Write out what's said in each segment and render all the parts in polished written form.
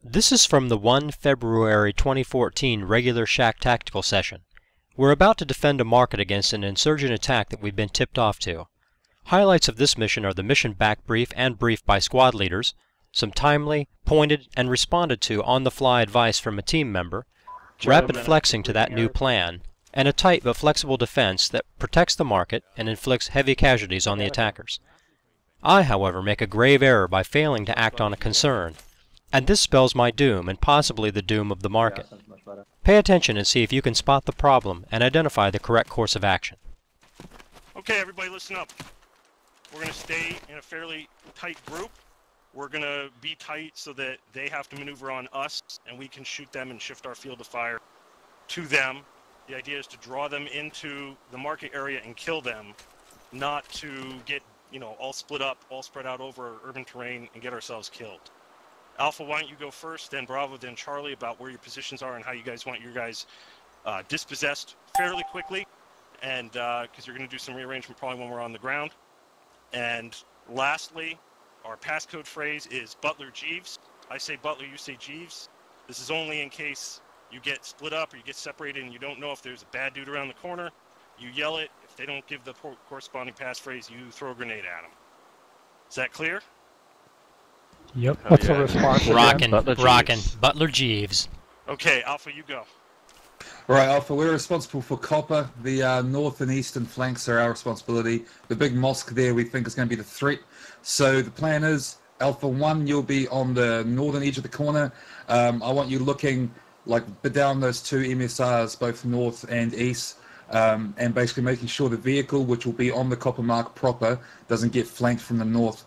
This is from the 1 February 2014 regular Shack Tactical session. We're about to defend a market against an insurgent attack that we've been tipped off to. Highlights of this mission are the mission back brief and brief by squad leaders, some timely, pointed, and responded to on-the-fly advice from a team member, rapid flexing to that new plan, and a tight but flexible defense that protects the market and inflicts heavy casualties on the attackers. I, however, make a grave error by failing to act on a concern, and this spells my doom and possibly the doom of the market. Pay attention and see if you can spot the problem and identify the correct course of action. Okay, everybody listen up. We're going to stay in a fairly tight group. We're going to be tight so that they have to maneuver on us and we can shoot them and shift our field of fire to them. The idea is to draw them into the market area and kill them, not to get, all split up, all spread out over urban terrain and get ourselves killed. Alpha, why don't you go first, then Bravo, then Charlie, about where your positions are and how you guys want your guys dispossessed fairly quickly, and because you're going to do some rearrangement probably when we're on the ground. And lastly, our passcode phrase is Butler Jeeves. I say Butler, you say Jeeves. This is only in case you get split up or you get separated and you don't know if there's a bad dude around the corner. You yell it. If they don't give the corresponding passphrase, you throw a grenade at them. Is that clear? Yep. What's the response? Rockin'. Butler Jeeves. Okay, Alpha, you go. Right, Alpha, we're responsible for copper. The north and eastern flanks are our responsibility. The big mosque there we think is going to be the threat. So the plan is, Alpha 1, you'll be on the northern edge of the corner. I want you looking down those two MSRs, both north and east, and basically making sure the vehicle, which will be on the copper mark proper, doesn't get flanked from the north.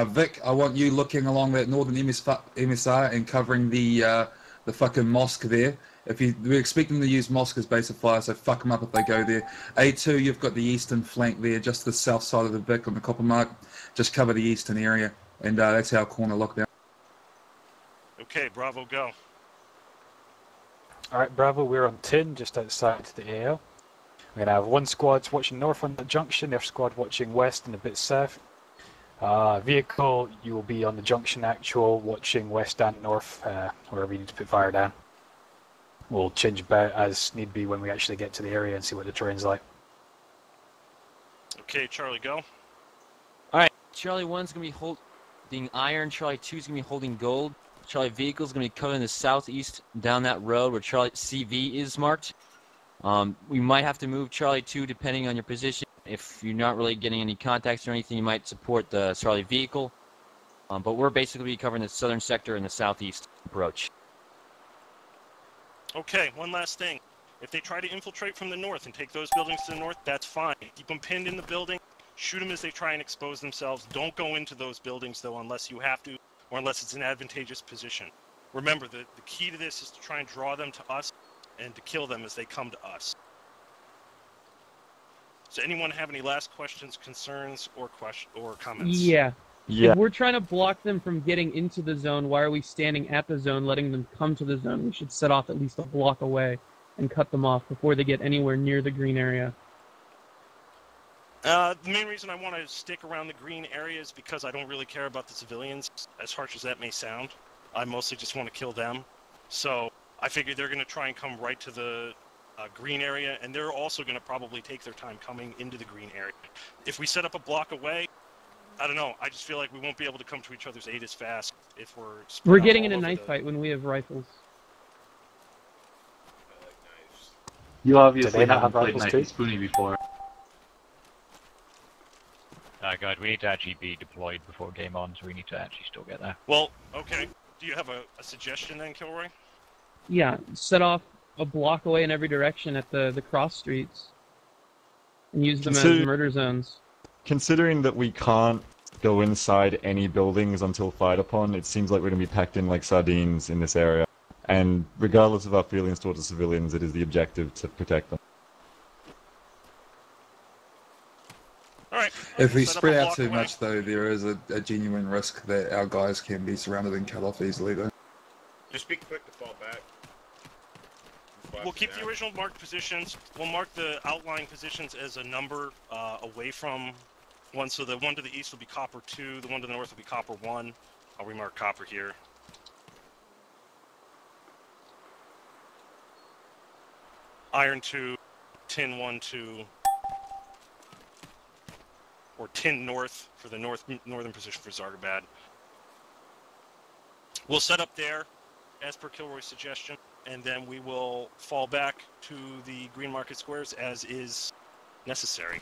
Vic, I want you looking along that northern MSR and covering the fucking mosque there. We're expecting to use mosque as base of fire, so fuck them up if they go there. A2, you've got the eastern flank there, just the south side of the Vic on the copper mark. Just cover the eastern area, and that's our corner lockdown. Okay, Bravo, go. Alright, Bravo, we're on 10, just outside the AL. We're going to have one squad watching north on the junction, their squad watching west and a bit south. Vehicle, you will be on the junction actual, watching west and north, wherever you need to put fire down. We'll change about as need be when we actually get to the area and see what the terrain's like. Okay, Charlie, go. Alright, Charlie 1's going to be holding iron, Charlie 2's going to be holding gold. Charlie Vehicle's going to be covering the southeast down that road where Charlie CV is marked. We might have to move Charlie 2 depending on your position. If you're not really getting any contacts or anything, you might support the Charlie Vehicle. But we're basically covering the southern sector and the southeast approach. Okay, one last thing. If they try to infiltrate from the north and take those buildings to the north, that's fine. Keep them pinned in the building. Shoot them as they try and expose themselves. Don't go into those buildings, though, unless you have to or unless it's an advantageous position. Remember, the key to this is to try and draw them to us and to kill them as they come to us. Does anyone have any last questions, concerns, or comments? Yeah. If we're trying to block them from getting into the zone, why are we standing at the zone, letting them come to the zone? We should set off at least a block away and cut them off before they get anywhere near the green area. The main reason I want to stick around the green area is because I don't really care about the civilians, as harsh as that may sound. I mostly just want to kill them. So I figure they're going to try and come right to the green area, and they're also going to probably take their time coming into the green area. If we set up a block away, I don't know, I just feel like we won't be able to come to each other's aid as fast if we're getting in a knife fight when we have rifles. You obviously haven't played Knifey Spoonie before. God, we need to actually be deployed before game on, so we need to actually still get there. Well, okay. Do you have a suggestion then, Kilroy? Yeah, set off a block away in every direction at the cross streets and use them as murder zones. Considering that we can't go inside any buildings until fired upon, it seems like we're going to be packed in like sardines in this area. And regardless of our feelings towards the civilians, it is the objective to protect them. Alright. If we spread out too much, though, there is a genuine risk that our guys can be surrounded and cut off easily, though. Just be quick to fall back. We'll keep the original marked positions. We'll mark the outlying positions as a number away from one. So the one to the east will be copper 2, the one to the north will be copper 1. I'll remark copper here. Iron 2, Tin 1, 2, or Tin North for the northern position for Zargabad. We'll set up there, as per Kilroy's suggestion, and then we will fall back to the Green Market Squares as is necessary.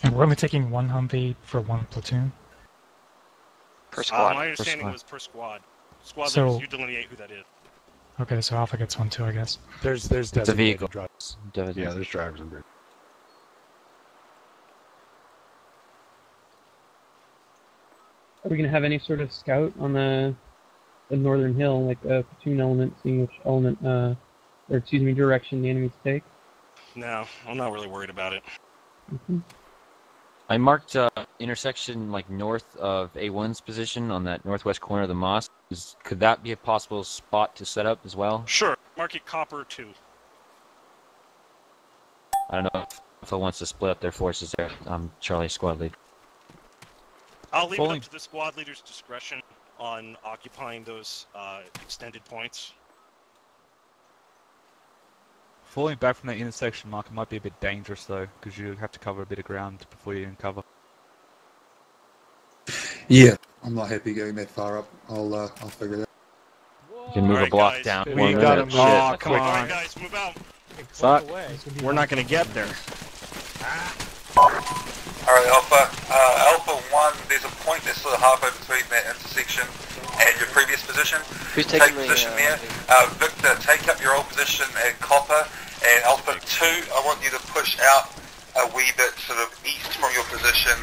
And we're only taking one Humvee for one platoon? Per squad. My understanding was per squad. Squad So- leaders, you delineate who that is. Okay, so Alpha gets one too, I guess. There's It's a designated vehicle. drivers. Yeah, there's drivers in there. Are we gonna have any sort of scout on the northern hill, like a platoon element, seeing which element, or excuse me, direction the enemies take? No, I'm not really worried about it. I marked intersection like north of A1's position on that northwest corner of the mosque. Could that be a possible spot to set up as well? Sure, market Copper 2. I don't know if it wants to split up their forces there. I'm Charlie squad lead. I'll leave it up to the squad leader's discretion on occupying those extended points. Falling back from that intersection marker might be a bit dangerous though, because you have to cover a bit of ground before you can cover. Yeah, I'm not happy going that far up. I'll figure it out. You can move a block guys. down. We got him. Oh, come on. Alright guys, move out. Suck. We're not going to get there. Alright, Alpha 1, there's a point that's sort of halfway between that intersection and your previous position. Who's Take taking position the, there. Victor, take up your old position at Copper, and Alpha 2, I want you to push out a wee bit sort of east from your position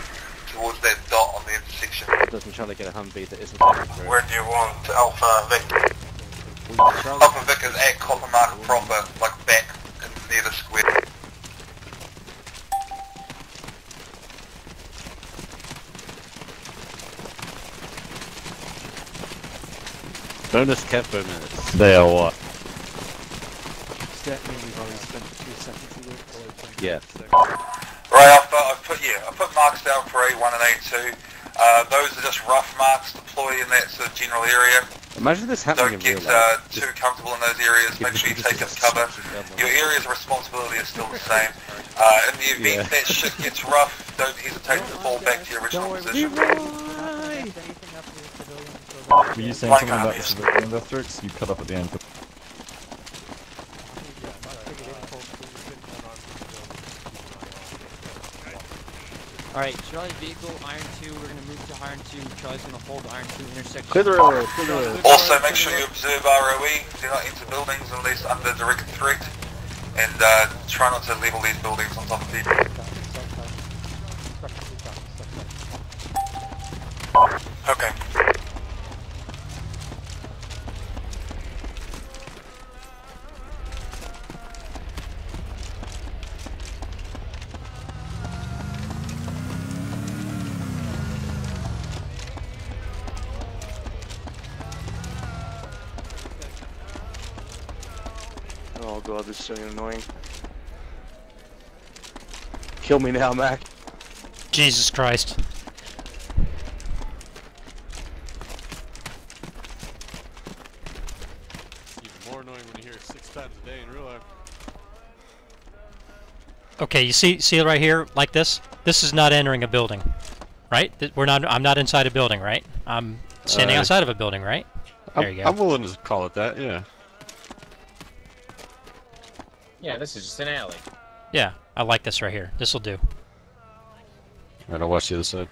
towards that dot on the intersection. Doesn't Charlie get a Humvee that isn't taken through? Where do you want Alpha Vic? Alpha Vic is at Copper Market proper, like back near the square. Bonus Kepler minutes. They are what? Does that mean we've already spent 2 seconds of it? Yeah. Right, I put marks down for A1 and A2. Those are just rough marks. Deploy in that sort of general area. Imagine this happening Don't in get real life. too comfortable in those areas. Make sure you take up cover. Your area's responsibility is still the same. In the event that shit gets rough, don't hesitate to fall back to your original position. Were you saying something about the civilian districts? You cut up at the end. Alright, Charlie vehicle, Iron 2, we're gonna move to Iron 2. Charlie's gonna hold Iron 2 intersection. Clear the road, clear the road. Also, make sure you observe ROE. Do not enter buildings unless under direct threat. And try not to level these buildings on top of people. Okay. Oh god, this is so annoying. Kill me now, Mac. Jesus Christ. Even more annoying when you hear it 6 times a day in real life. Okay, you see it right here, like this? This is not entering a building, right? I'm not inside a building, right? I'm standing outside of a building, right? There you go. I'm willing to call it that, yeah. Yeah, this is just an alley. Yeah, I like this right here. This'll do. Alright, I'll watch the other side.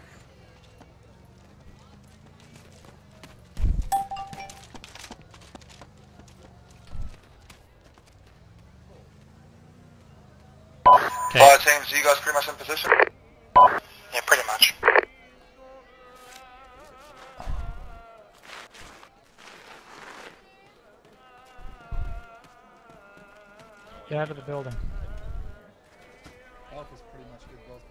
Okay. Fire teams, are you guys pretty much in position? Yeah, pretty much. Get out of the building. Alpha's pretty much good, boss.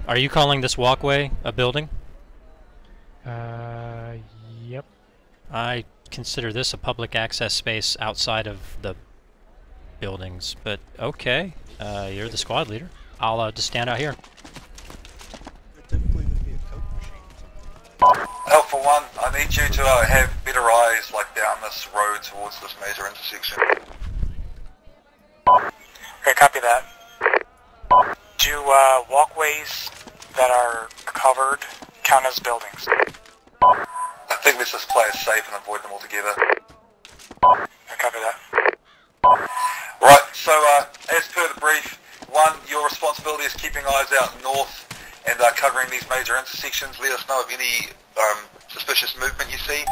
Are you calling this walkway a building? Yep. I consider this a public access space outside of the buildings, but okay. You're the squad leader. I'll just stand out here. Alpha 1, I need you to have better eyes like down this road towards this major intersection. Okay, copy that. Do walkways that are covered count as buildings? I think let's just play it safe and avoid them altogether. Okay, copy that. Right, so as per the brief, 1, your responsibility is keeping eyes out north and covering these major intersections. Let us know of any suspicious movement you see.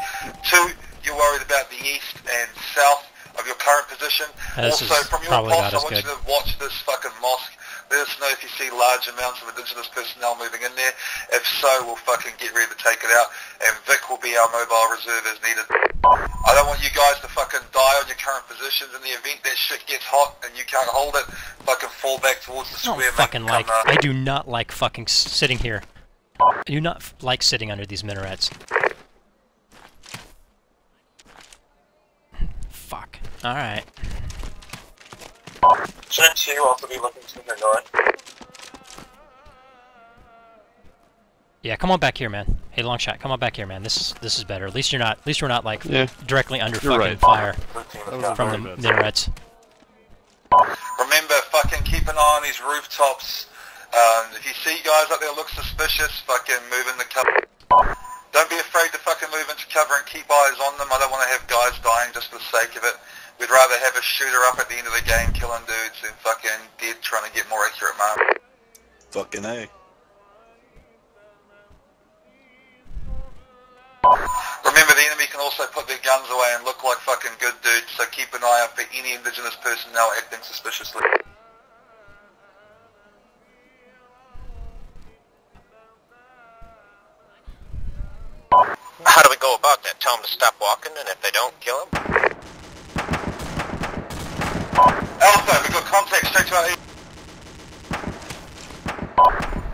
2, you're worried about the east and south of your current position. Also, from your post, I want you to watch this fucking mosque. Let us know if you see large amounts of indigenous personnel moving in there. If so, we'll fucking get ready to take it out. And Vic will be our mobile reserve as needed. I don't want you guys to fucking die on your current positions. In the event that shit gets hot and you can't hold it, fucking fall back towards the square. I do not like fucking sitting here. I do not like sitting under these minarets. Fuck. Alright. Shouldn't you also be looking to the north? Yeah, come on back here, man. Hey, long shot, come on back here, man. This is better. At least we're not like directly under fucking fire from the minarets. Remember, fucking keep an eye on these rooftops. If you see guys up there look suspicious, fucking move in the cover. Don't be afraid to fucking move into cover and keep eyes on them. I don't want to have guys dying just for the sake of it. We'd rather have a shooter up at the end of the game killing dudes than fucking dead trying to get more accurate mark. Fucking A. Remember, the enemy can also put their guns away and look like fucking good dudes, so keep an eye out for any indigenous personnel acting suspiciously. How do we go about that? Tell them to stop walking, and if they don't, kill them? Alpha, we've got contact straight to our east.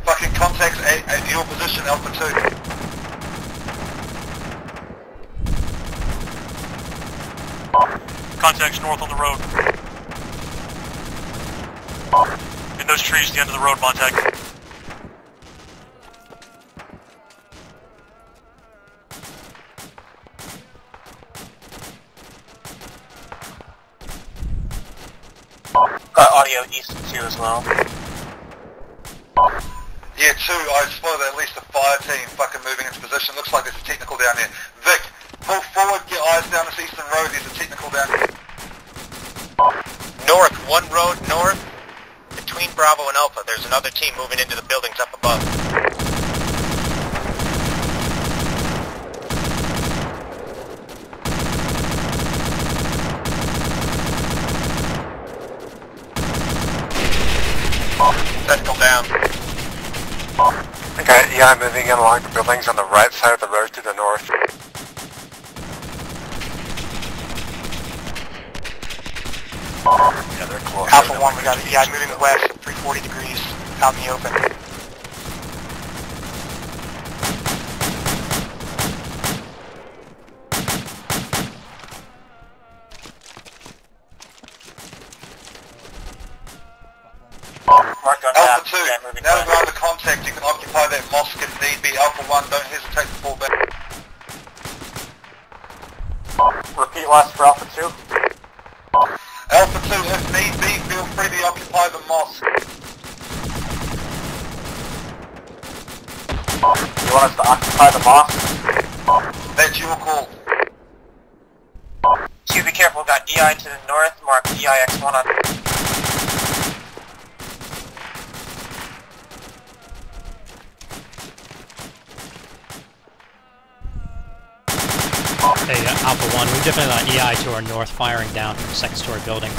Fucking contacts at your position, Alpha 2. Contacts north on the road. In those trees at the end of the road, Montag. Got audio east of 2 as well. Yeah, 2, I spotted at least a fire team fucking moving into position. Looks like there's a technical down there. Vic, pull forward, get eyes down this eastern road. There's a technical down there. North, 1 road north, between Bravo and Alpha. There's another team moving into the buildings up above. Tactical down. Okay, yeah, I'm moving in along the buildings on the right side of the road to the north. Yeah, they're close. Alpha 1, we got it. Yeah, moving west at 340 degrees, out in the open. Alpha 2, now that we're under contact, you can occupy that mosque if need be. Alpha 1, don't hesitate to fall back. Repeat last for Alpha 2. Alpha 2, if need be, feel free to occupy the mosque. You want us to occupy the mosque? That's your call. Q, be careful, we've got EI to the north, mark EIX1 on... Hey, Alpha 1, we've definitely got EI to our north firing down from the second story building.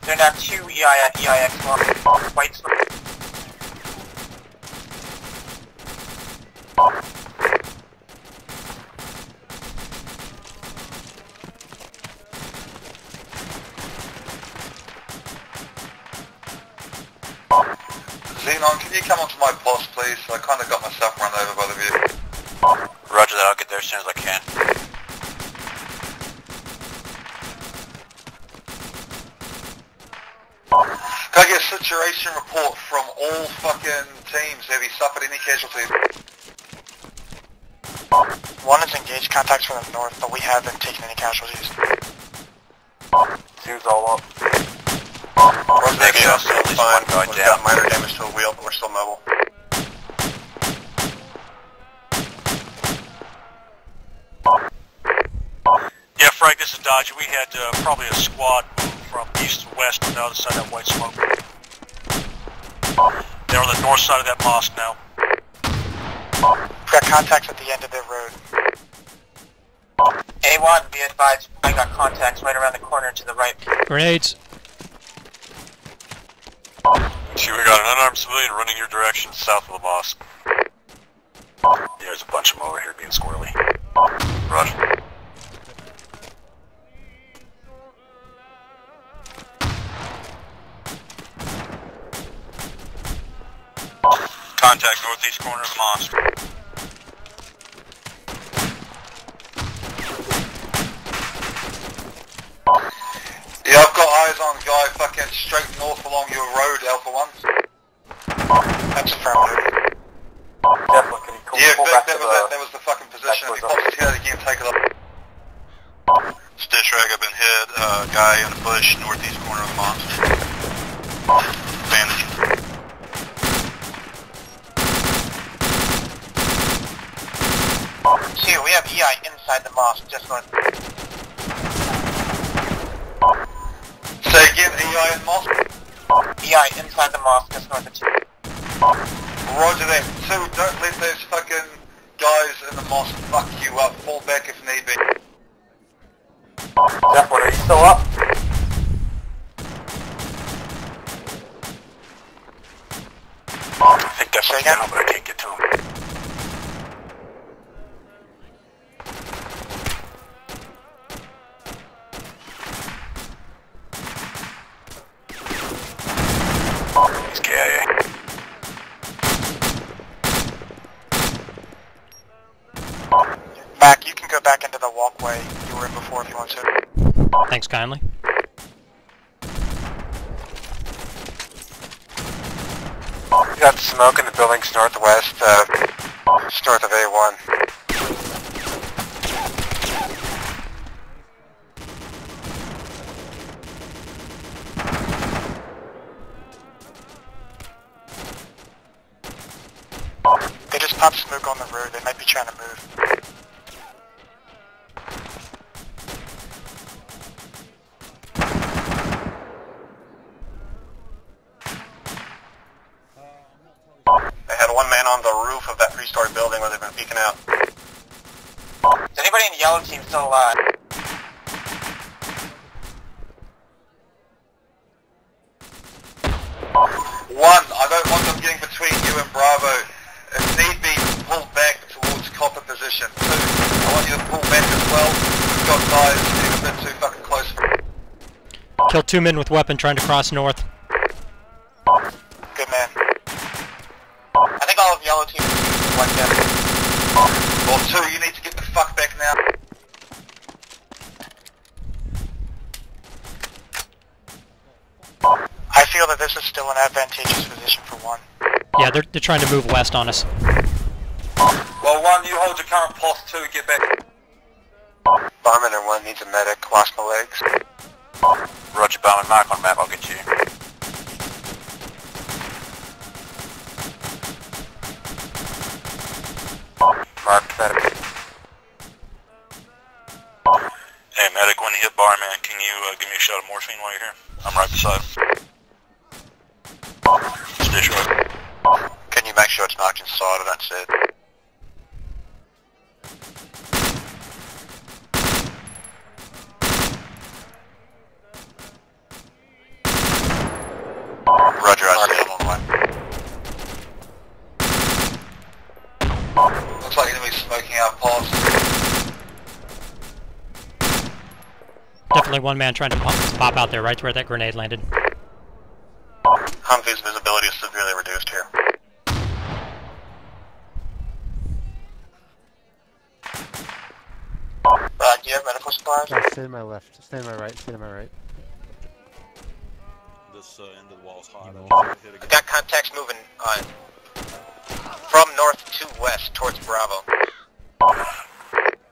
They're now 2 EI at EIX1, white. Xenon, can you come onto my post, please? I kind of got myself run over by the vehicle. Roger that, I'll get there as soon as I can. Can I get a situation report from all fucking teams? Have you suffered any casualties? One is engaged contacts from the north, but we haven't taken any casualties. Two's all up. Negative, still fine. We've got minor damage to a wheel, but we're still mobile. Yeah, Frank, this is Dodger. We had probably a squad move from east to west on the other side of that white smoke. They're on the north side of that mosque now. We've got contacts at the end of their road. A1, be advised, I got contacts right around the corner to the right. Grenades. See, we got an unarmed civilian running your direction south of the mosque. Yeah, there's a bunch of them over here being squirrely. Roger. Contact northeast corner of the mosque. Yeah, I've got eyes on guy fucking straight north along your road, Alpha 1. That's affirmative. Definitely, can you Yeah, pull back to that was the fucking position. If he pops his head again, take it up. Stitch rag up and hit, guy in the bush, northeast corner of the mosque. Bandage. Two, we have EI inside the mosque, just north. Say again, EI in mosque? EI inside the mosque, just north of 2. Roger that. 2, don't let those fucking guys in the mosque fuck you up. Fall back if need be. Zeppelin, are you still up? I think that's down, but I can't get to him. He's KIA. Mac, you can go back into the walkway you were in before if you want to. Thanks kindly. We got smoke in the buildings northwest, just north of A1. They just popped smoke on the road. They might be trying to move. They had one man on the roof of that 3-story building where they've been peeking out. Is anybody in the yellow team still alive? One, I don't want them getting between you and Bravo. If need be, pull back towards copper position. 2, I want you to pull back as well. We've got guys getting a bit too fucking close. Killed 2 men with weapon trying to cross north. Good man. I think all of yellow team is wiped out. Well, 2, you need to get the fuck back now. I feel that this is still an advantageous position for 1. Yeah, they're trying to move west on us. Well, 1, you hold your current post. 2, get back. Barman or 1 needs a medic. Lost my legs. Roger, Bowman, mark on map, I'll get you. Marked medic. Hey, medic, when you hit Barman, can you give me a shot of morphine while you're here? I'm right beside him. Stitch right. Can you make sure it's knocked inside of that set? Roger, I see him on the way. Looks like enemies smoking out past. Definitely one man trying to pop out there right where that grenade landed. Humvee's visibility is severely reduced here. Do you have medical supplies? No, stay to my left. Stay to my right. Stay to my right. this end of the wall's hot. I got contacts moving from north to west towards Bravo.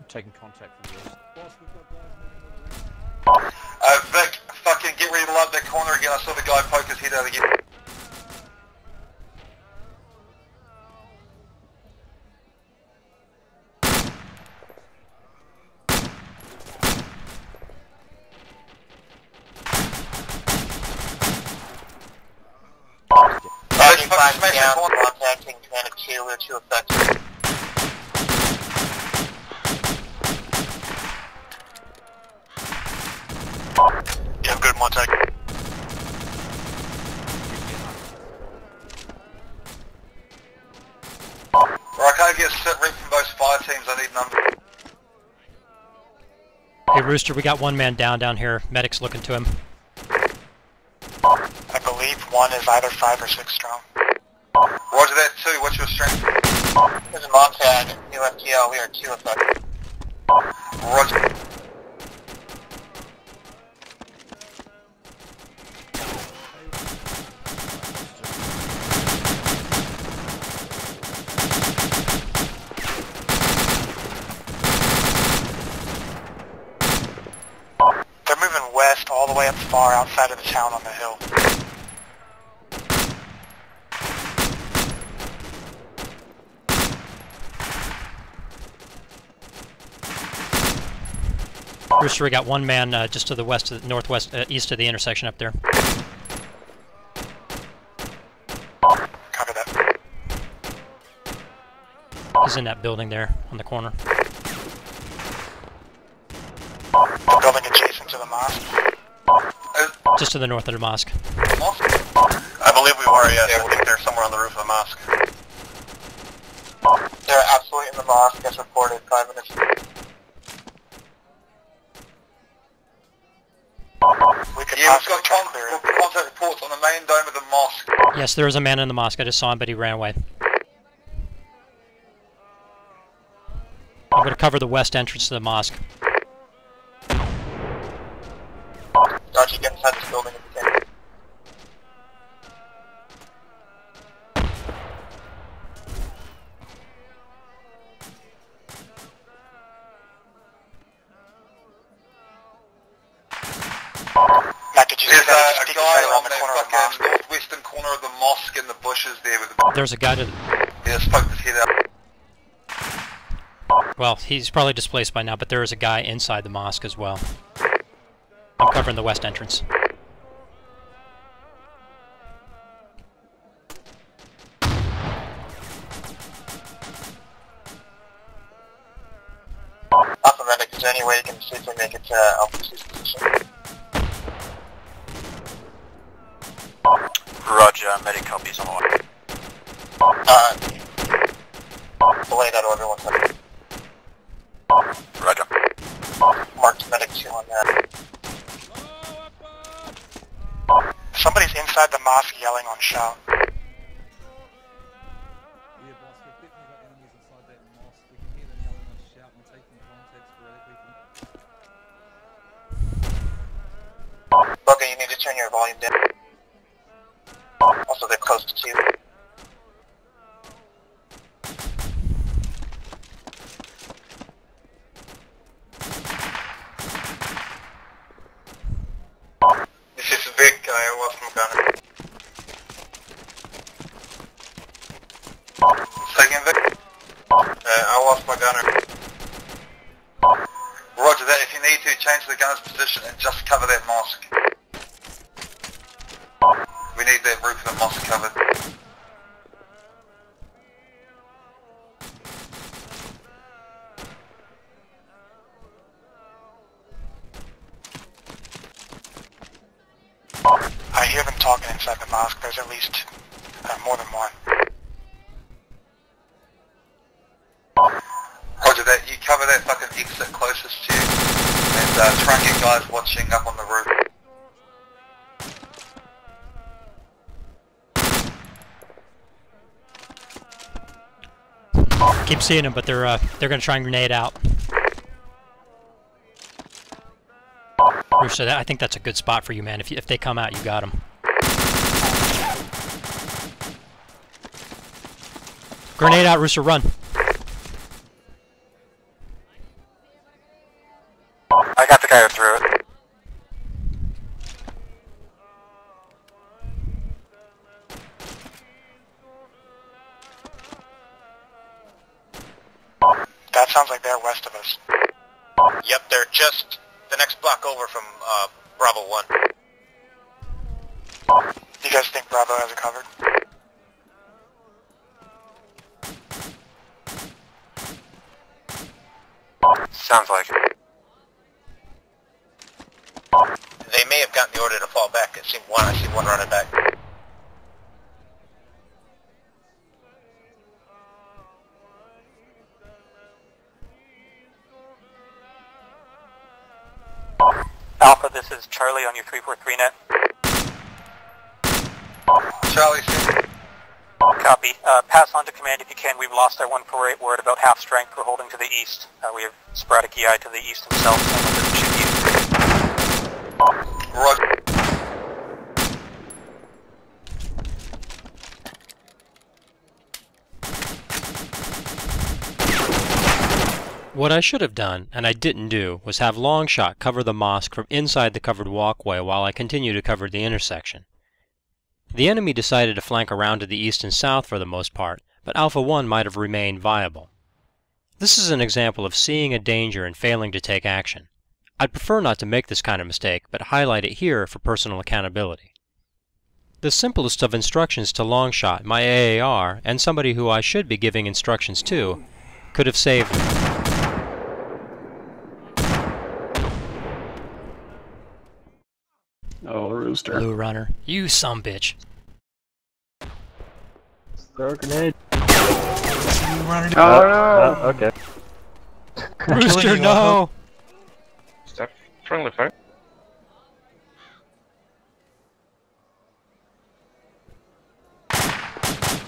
Taking contact from the west. Vic, fucking get ready to load that corner again. I saw the guy poke his head out again. Down, contacting Command 2, we're 2 effective. Yeah, I'm good, Montag. Right, can I get a sit rep from both fire teams? I need numbers. Hey Rooster, we got one man down here. Medic's looking to him. I believe one is either 5 or 6 strong. Roger that, 2. What's your strength? This is Montag, new FTL, we are 2 effective. Roger. They're moving west all the way up far outside of the town on the hill. Rooster, we got one man just to the west, to the northwest, east of the intersection up there. Copy that. He's in that building there on the corner. The building adjacent to the mosque. Just to the north of the mosque. I believe we were, yes. I think they're somewhere on the roof of the mosque. They're absolutely in the mosque, as reported 5 minutes ago. We could Yeah, we've possibly got try to clear it. contact reports on the main dome of the mosque. Yes, there is a man in the mosque. I just saw him, but he ran away. I'm going to cover the west entrance to the mosque. Roger, get inside this building if you can. Matt, did you There's see that? a Just guy around on the the corner of the mosque. fucking northwestern corner of the mosque in the bushes there with the... There's a guy to... Yeah, spoke his head out. Well, he's probably displaced by now, but there is a guy inside the mosque as well. I'm covering the west entrance. Alpha Medic, is there any way you can safely make it to Alpha 2's position? Roger, medic copies on the way. Delay that order 1 second. Roger. Marked Medic 2 on that. Somebody's inside the mosque yelling on shout. Bugger, you need to turn your volume down. Also, they're close to 2. This is Vic, I lost my gunner. Say again, Vic? I lost my gunner. Roger that, if you need to, change the gunner's position and just cover that mosque. We need that roof of the mosque covered. I hear them talking inside the mosque. There's at least more than one. Roger that, you cover that fucking exit closest to you and try and get guys watching up on the roof. Keep seeing them, but they're going to try and grenade out. Rooster, I think that's a good spot for you, man. If they come out, you got them. Grenade out, Rooster, run. I got the guy who threw it. That sounds like they're west of us. Yep, they're just the next block over from Bravo 1. Do you guys think Bravo has it covered? Sounds like it. They may have gotten the order to fall back. I see one running back. Alpha, this is Charlie on your 343 net. Charlie, Copy. Pass on to command if you can. We've lost our 148. We're at about half strength. We're holding to the east. We have sporadic EI to the east and south. Roger. What I should have done, and I didn't do, was have Longshot cover the mosque from inside the covered walkway while I continue to cover the intersection. The enemy decided to flank around to the east and south for the most part, but Alpha 1 might have remained viable. This is an example of seeing a danger and failing to take action. I'd prefer not to make this kind of mistake, but highlight it here for personal accountability. The simplest of instructions to Longshot, my AAR, and somebody who I should be giving instructions to, could have saved me. Oh, Rooster. Blue runner. You sumbitch. Throw a grenade. Oh, no! Okay. Rooster, no! Stop friendly fire.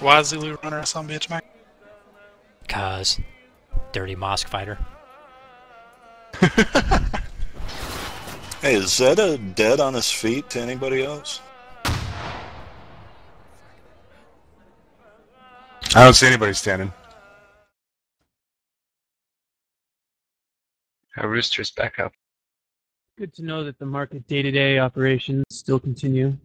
Why is Zulu runner a some bitch, man? Cause dirty mosque fighter. Hey, is Zeta dead on his feet to anybody else? I don't see anybody standing. Our Rooster's back up. Good to know that the market day-to-day operations still continue,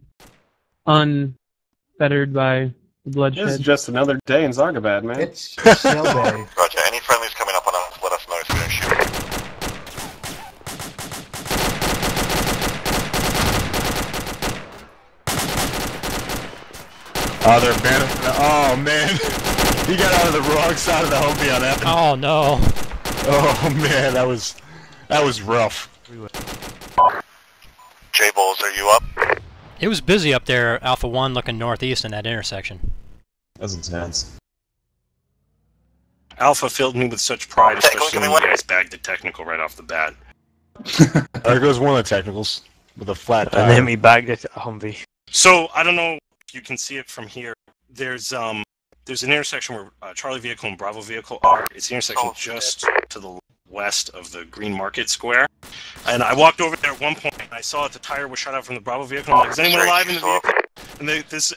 unfettered by the bloodshed. This is just another day in Zargabad, man. It's sale day. Roger. Any friendlies coming up on us, let us know if we're going to shoot. Oh, they're abandoning. Oh, man. He got out of the wrong side of the Humvee on that. Oh, no. Oh, man. That was rough. J-Bulls, are you up? It was busy up there, Alpha 1 looking northeast in that intersection. That's intense. Alpha filled me with such pride, especially when you guys bagged the technical right off the bat. There goes one of the technicals with a flat tire. And then we bagged it at Humvee. So, I don't know if you can see it from here. There's an intersection where Charlie vehicle and Bravo vehicle are. It's the intersection just to the west of the Green Market Square. And I walked over there at one point, and I saw that the tire was shot out from the Bravo vehicle. I'm like, is anyone alive in the vehicle? And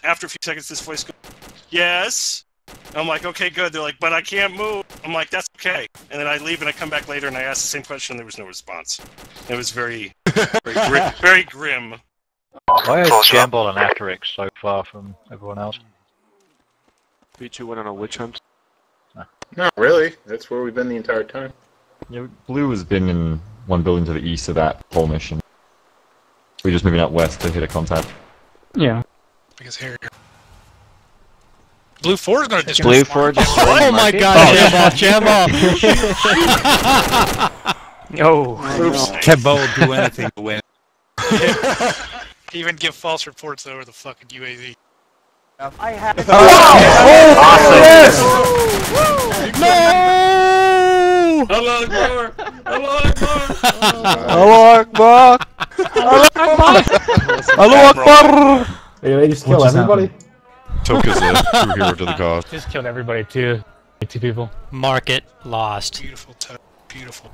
after a few seconds, this voice goes, yes. And I'm like, okay, good. They're like, but I can't move. I'm like, that's okay. And then I leave, and I come back later, and I ask the same question, and there was no response. It was very grim. Why is Jambol and Asterix so far from everyone else? B2 went on a witch hunt. Not really. That's where we've been the entire time. Yeah, Blue has been in one building to the east of that whole mission. We're just moving out west to hit a contact. Yeah. I guess here. Blue 4 is going to Blue 4 just. Oh my god, Jambol! Oh, oops. Kebo will do anything to win. Even give false reports over the fucking UAV. I have it. No! Allah Akbar! Allah Akbar! Allah Akbar! Allah Akbar! They just kill everybody. Took as a true hero to the cause. Just killed everybody too. 2 people. Market lost. Beautiful, beautiful.